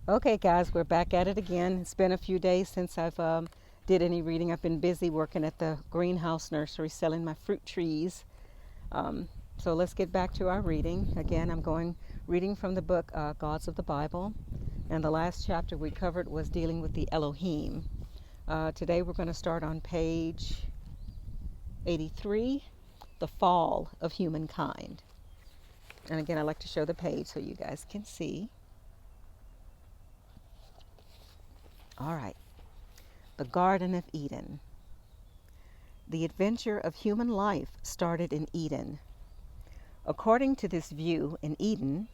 Okay, guys, we're back at it again. It's been a few days since I've did any reading. I've been busy working at the greenhouse nursery selling my fruit trees. Um, so let's get back to our reading. Again, I'm going reading from the book Gods of the Bible, and the last chapter we covered was dealing with the Elohim. Today we're going to start on page 83, the fall of humankind. And again, I like to show the page so you guys can see. All right. The Garden of Eden. The adventure of human life started in Eden. According to this view, in Eden,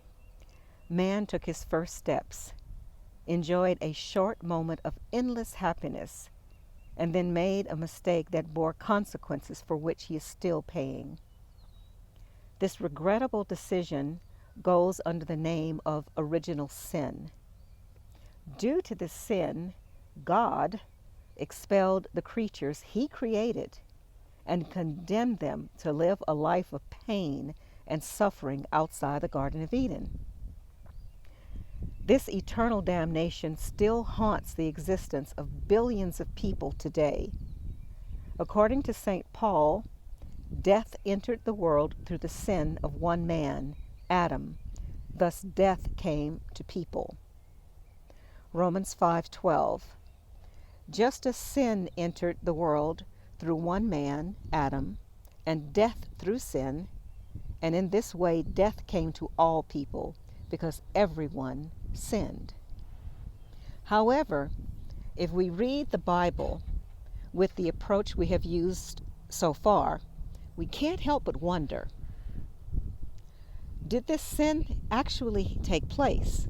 man took his first steps, enjoyed a short moment of endless happiness, and then made a mistake that bore consequences for which he is still paying. This regrettable decision goes under the name of original sin. Due to this sin, God expelled the creatures he created and condemned them to live a life of pain and suffering outside the Garden of Eden. This eternal damnation still haunts the existence of billions of people today. According to St. Paul, death entered the world through the sin of one man, Adam. Thus death came to people. Romans 5:12. Just as sin entered the world through one man, Adam, and death through sin, and in this way death came to all people because everyone sinned. However, if we read the Bible with the approach we have used so far, we can't help but wonder, did this sin actually take place?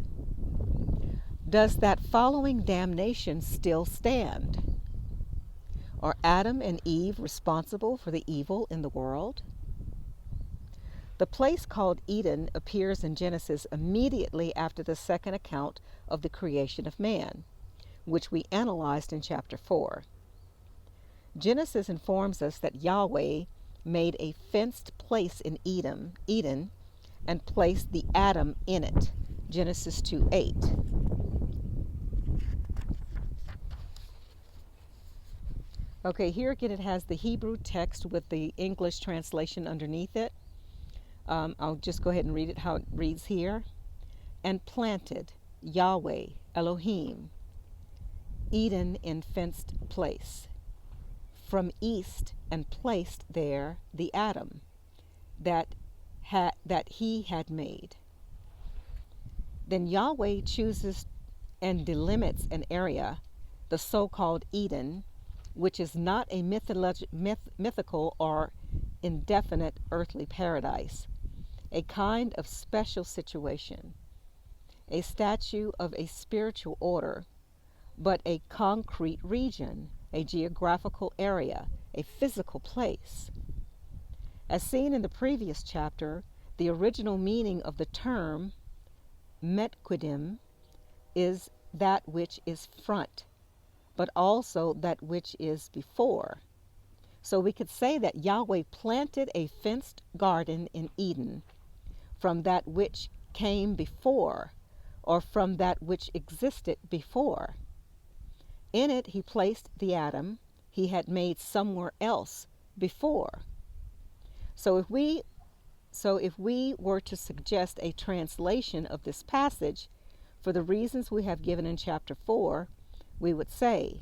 Does that following damnation still stand? Are Adam and Eve responsible for the evil in the world? The place called Eden appears in Genesis immediately after the second account of the creation of man, which we analyzed in chapter 4. Genesis informs us that Yahweh made a fenced place in Eden, and placed the Adam in it. Genesis 2:8. Okay, here again it has the Hebrew text with the English translation underneath it. I'll just go ahead and read it how it reads here. And planted Yahweh Elohim Eden in fenced place from east, and placed there the Adam that he had made. Then Yahweh chooses and delimits an area, the so-called Eden, which is not a mythical or indefinite earthly paradise, a kind of special situation, a statue of a spiritual order, but a concrete region, a geographical area, a physical place. As seen in the previous chapter, the original meaning of the term Metquidim is that which is front, but also that which is before. So we could say that Yahweh planted a fenced garden in Eden from that which came before, or from that which existed before. In it he placed the Adam he had made somewhere else before. So if we were to suggest a translation of this passage for the reasons we have given in chapter 4, we would say,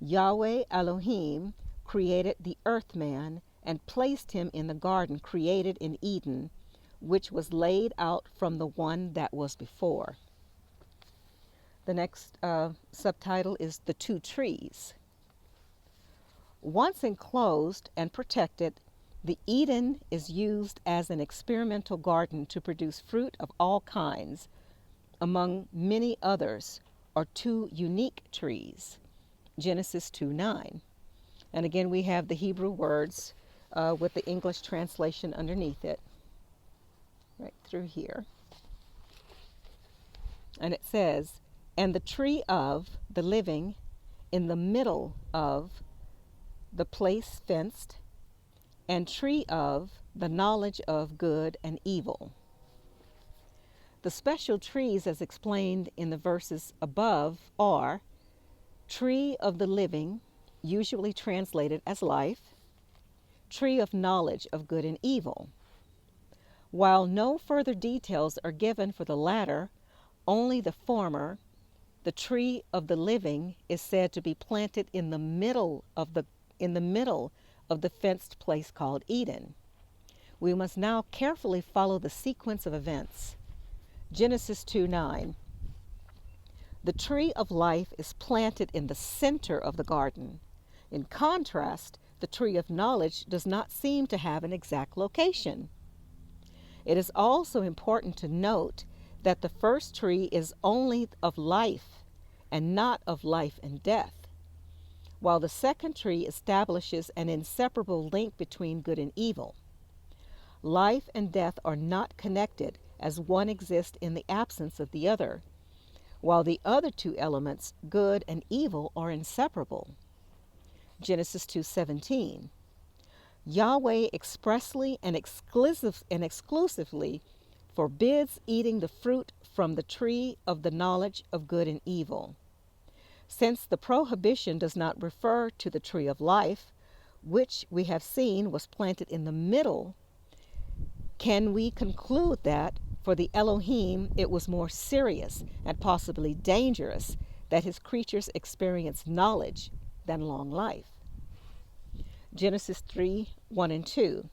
Yahweh Elohim created the earth man and placed him in the garden created in Eden, which was laid out from the one that was before. The next subtitle is The Two Trees. Once enclosed and protected, the Eden is used as an experimental garden to produce fruit of all kinds. Among many others are two unique trees. Genesis 2:9. And again, we have the Hebrew words with the English translation underneath it, right through here. And it says, and the tree of the living in the middle of the place fenced, and tree of the knowledge of good and evil. The special trees, as explained in the verses above, are tree of the living, usually translated as life, tree of knowledge of good and evil. While no further details are given for the latter, only the former, the tree of the living, is said to be planted in the middle of the fenced place called Eden. We must now carefully follow the sequence of events. Genesis 2:9. The tree of life is planted in the center of the garden. In contrast, the tree of knowledge does not seem to have an exact location. It is also important to note that the first tree is only of life and not of life and death, while the second tree establishes an inseparable link between good and evil. Life and death are not connected, as one exists in the absence of the other, while the other two elements, good and evil, are inseparable. Genesis 2:17. Yahweh expressly and exclusively forbids eating the fruit from the tree of the knowledge of good and evil. Since the prohibition does not refer to the tree of life, which we have seen was planted in the middle, can we conclude that for the Elohim it was more serious and possibly dangerous that his creatures experience knowledge than long life? Genesis 3:1 and 2.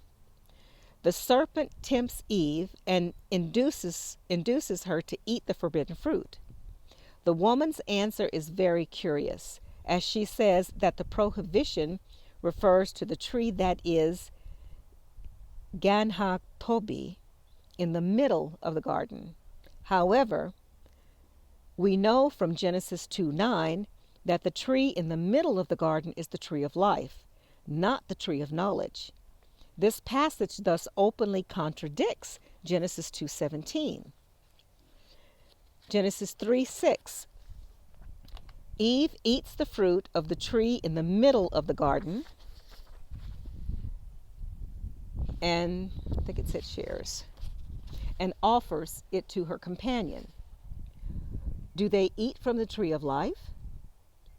The serpent tempts Eve and induces her to eat the forbidden fruit. The woman's answer is very curious, as she says that the prohibition refers to the tree that is Gan ha-Tobi, in the middle of the garden. However, we know from Genesis 2:9 that the tree in the middle of the garden is the tree of life, not the tree of knowledge. This passage thus openly contradicts Genesis 2:17. Genesis 3:6. Eve eats the fruit of the tree in the middle of the garden, and I think it said shares, and offers it to her companion. Do they eat from the tree of life?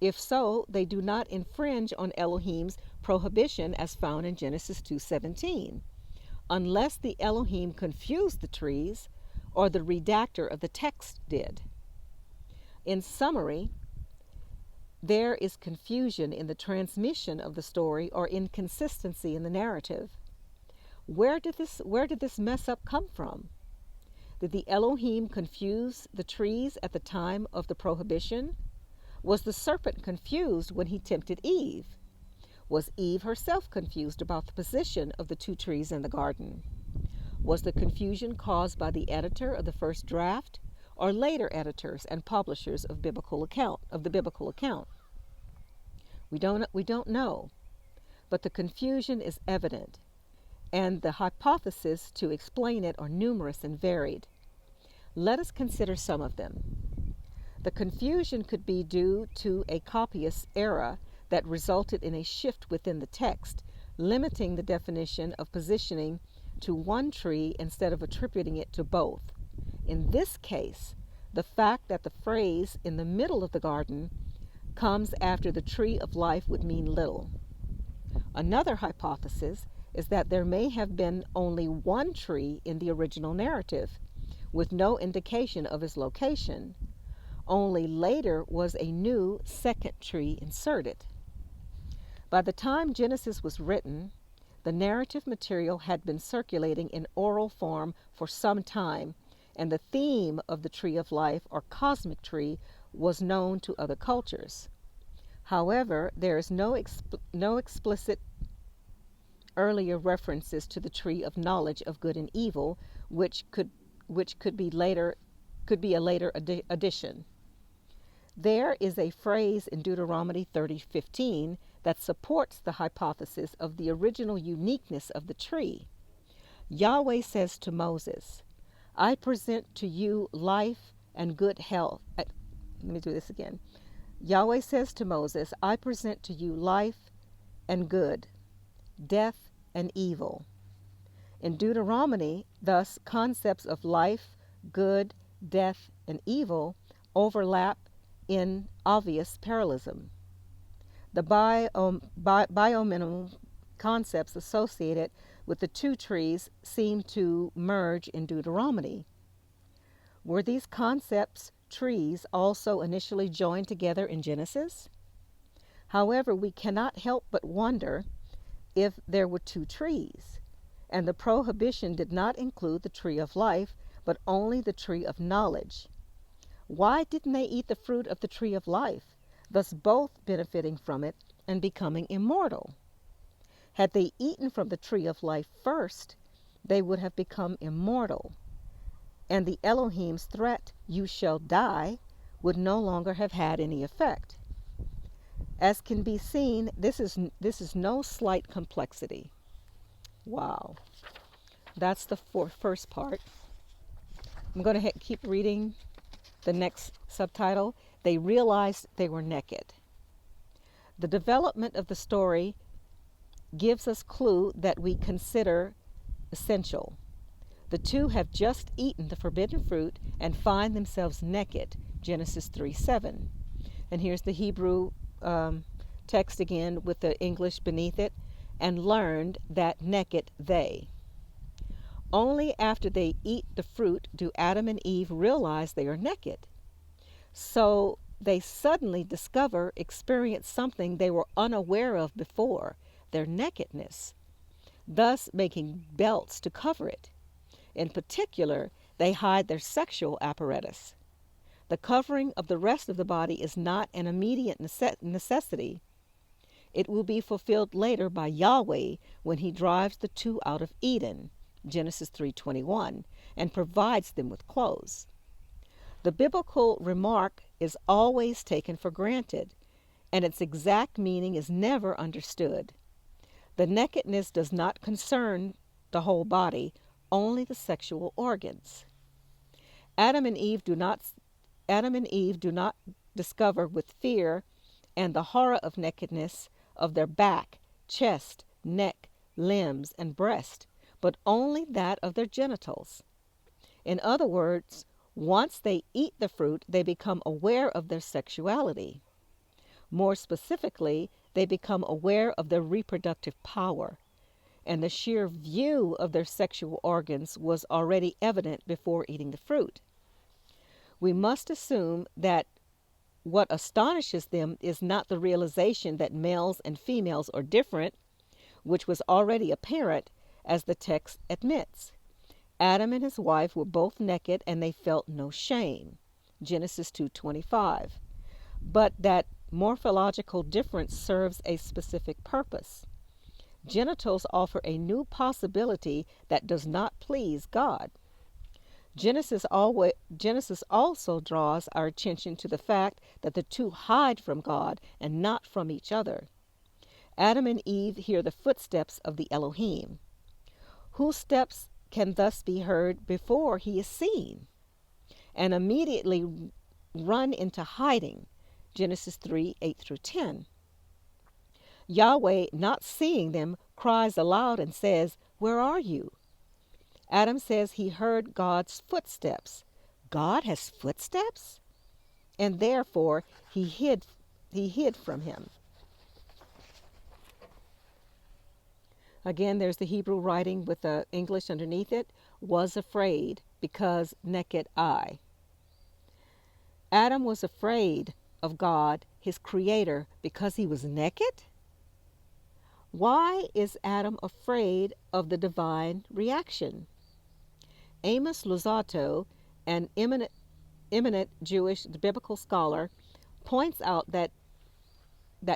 If so, they do not infringe on Elohim's prohibition as found in Genesis 2:17, unless the Elohim confused the trees or the redactor of the text did. In summary, there is confusion in the transmission of the story or inconsistency in the narrative. Where did this mess up come from? Did the Elohim confuse the trees at the time of the prohibition? Was the serpent confused when he tempted Eve? Was Eve herself confused about the position of the two trees in the garden? Was the confusion caused by the editor of the first draft or later editors and publishers of the biblical account? We don't know, but the confusion is evident, and the hypotheses to explain it are numerous and varied. Let us consider some of them. The confusion could be due to a copyist error that resulted in a shift within the text, limiting the definition of positioning to one tree instead of attributing it to both. In this case, the fact that the phrase in the middle of the garden comes after the tree of life would mean little. Another hypothesis is that there may have been only one tree in the original narrative, with no indication of its location. Only later was a new second tree inserted. By the time Genesis was written, the narrative material had been circulating in oral form for some time, and the theme of the tree of life or cosmic tree was known to other cultures. However, there is no explicit earlier references to the tree of knowledge of good and evil, which could be a later addition. There is a phrase in Deuteronomy 30:15 that supports the hypothesis of the original uniqueness of the tree. Yahweh says to Moses, I present to you life and good health. Let me do this again. Yahweh says to Moses, I present to you life and good, death and evil. In Deuteronomy, thus, concepts of life, good, death, and evil overlap in obvious parallelism. The biominimal concepts associated with the two trees seem to merge in Deuteronomy. Were these concepts trees also initially joined together in Genesis? However, we cannot help but wonder if there were two trees, and the prohibition did not include the tree of life, but only the tree of knowledge. Why didn't they eat the fruit of the tree of life, thus both benefiting from it and becoming immortal? Had they eaten from the tree of life first, they would have become immortal, and the Elohim's threat, "You shall die," would no longer have had any effect. As can be seen, this is no slight complexity. Wow. That's the first part. I'm going to keep reading the next subtitle. They realized they were naked. The development of the story gives us clue that we consider essential. The two have just eaten the forbidden fruit and find themselves naked, Genesis 3:7. And here's the Hebrew text again with the English beneath it, and learned that naked they. Only after they eat the fruit do Adam and Eve realize they are naked. So they suddenly experience something they were unaware of before, their nakedness, thus making belts to cover it. In particular, they hide their sexual apparatus. The covering of the rest of the body is not an immediate necessity. It will be fulfilled later by Yahweh when he drives the two out of Eden, Genesis 3:21, and provides them with clothes. The biblical remark is always taken for granted, and its exact meaning is never understood. The nakedness does not concern the whole body, only the sexual organs. Adam and Eve do not discover with fear and the horror of nakedness of their back, chest, neck, limbs, and breast, but only that of their genitals. In other words, once they eat the fruit, they become aware of their sexuality. More specifically, they become aware of their reproductive power, and the sheer view of their sexual organs was already evident before eating the fruit. We must assume that what astonishes them is not the realization that males and females are different, which was already apparent, as the text admits. Adam and his wife were both naked and they felt no shame, Genesis 2:25. But that morphological difference serves a specific purpose. Genitals offer a new possibility that does not please God. Genesis also draws our attention to the fact that the two hide from God and not from each other. Adam and Eve hear the footsteps of the Elohim, whose steps can thus be heard before he is seen, and immediately run into hiding, Genesis 3:8-10. Yahweh, not seeing them, cries aloud and says, "Where are you?" Adam says he heard God's footsteps. God has footsteps? And therefore he hid from him. Again, there's the Hebrew writing with the English underneath it, was afraid because naked I. Adam was afraid of God, his creator, because he was naked? Why is Adam afraid of the divine reaction? Amos Luzzatto, an eminent Jewish biblical scholar, points out that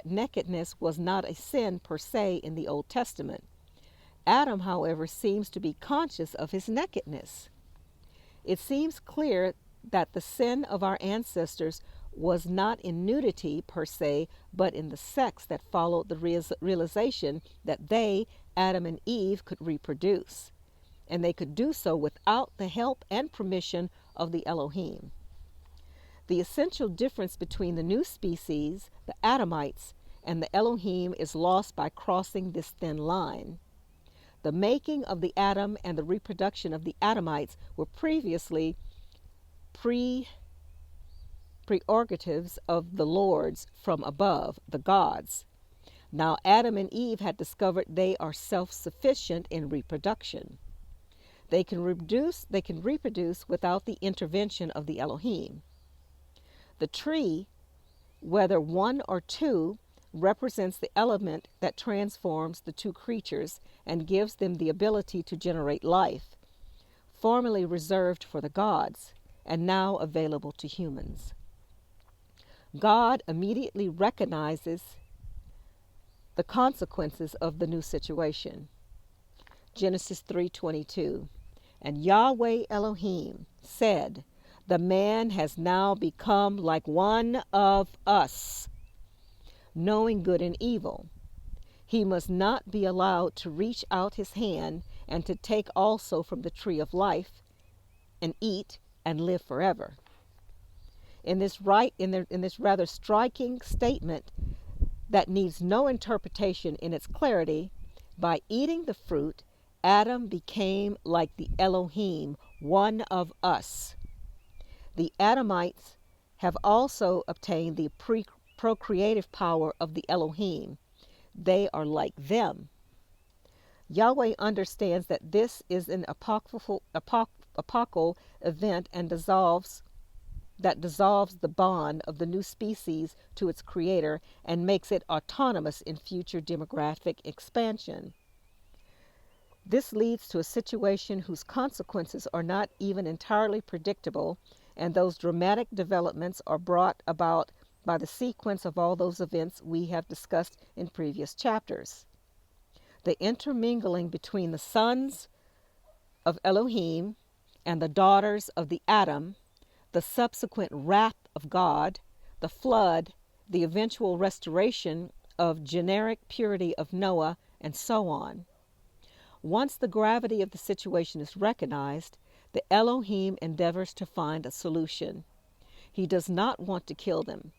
nakedness was not a sin per se in the Old Testament. Adam, however, seems to be conscious of his nakedness. It seems clear that the sin of our ancestors was not in nudity per se, but in the sex that followed the realization that they, Adam and Eve, could reproduce, and they could do so without the help and permission of the Elohim. The essential difference between the new species, the Adamites, and the Elohim is lost by crossing this thin line. The making of the Adam and the reproduction of the Adamites were previously prerogatives of the lords from above, the gods. Now Adam and Eve had discovered they are self-sufficient in reproduction. They can reproduce without the intervention of the Elohim. The tree, whether one or two, represents the element that transforms the two creatures and gives them the ability to generate life, formerly reserved for the gods and now available to humans. God immediately recognizes the consequences of the new situation. Genesis 3:22. And Yahweh Elohim said, the man has now become like one of us, knowing good and evil. He must not be allowed to reach out his hand and to take also from the tree of life and eat and live forever. In this rather striking statement that needs no interpretation in its clarity, by eating the fruit, Adam became like the Elohim, one of us. The Adamites have also obtained the procreative power of the Elohim. They are like them. Yahweh understands that this is an epochal event and dissolves the bond of the new species to its creator and makes it autonomous in future demographic expansion. This leads to a situation whose consequences are not even entirely predictable, and those dramatic developments are brought about by the sequence of all those events we have discussed in previous chapters. The intermingling between the sons of Elohim and the daughters of the Adam, the subsequent wrath of God, the flood, the eventual restoration of generic purity of Noah, and so on. Once the gravity of the situation is recognized, the Elohim endeavors to find a solution. He does not want to kill them.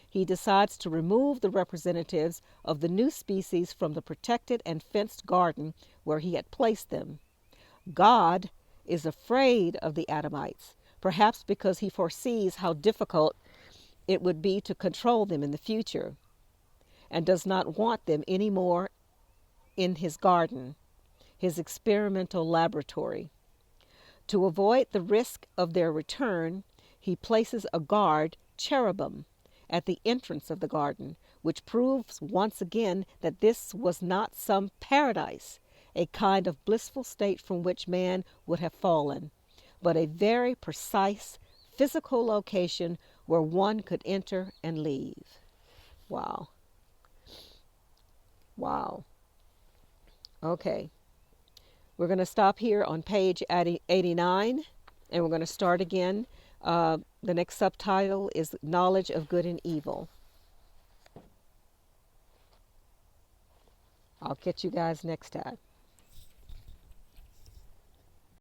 He decides to remove the representatives of the new species from the protected and fenced garden where he had placed them. God is afraid of the Adamites, perhaps because he foresees how difficult it would be to control them in the future, and does not want them any more in his garden, his experimental laboratory. To avoid the risk of their return, he places a guard, cherubim, at the entrance of the garden, which proves once again that this was not some paradise, a kind of blissful state from which man would have fallen, but a very precise physical location where one could enter and leave. Wow. Wow. Okay. We're going to stop here on page 89, and we're going to start again. The next subtitle is Knowledge of Good and Evil. I'll catch you guys next time.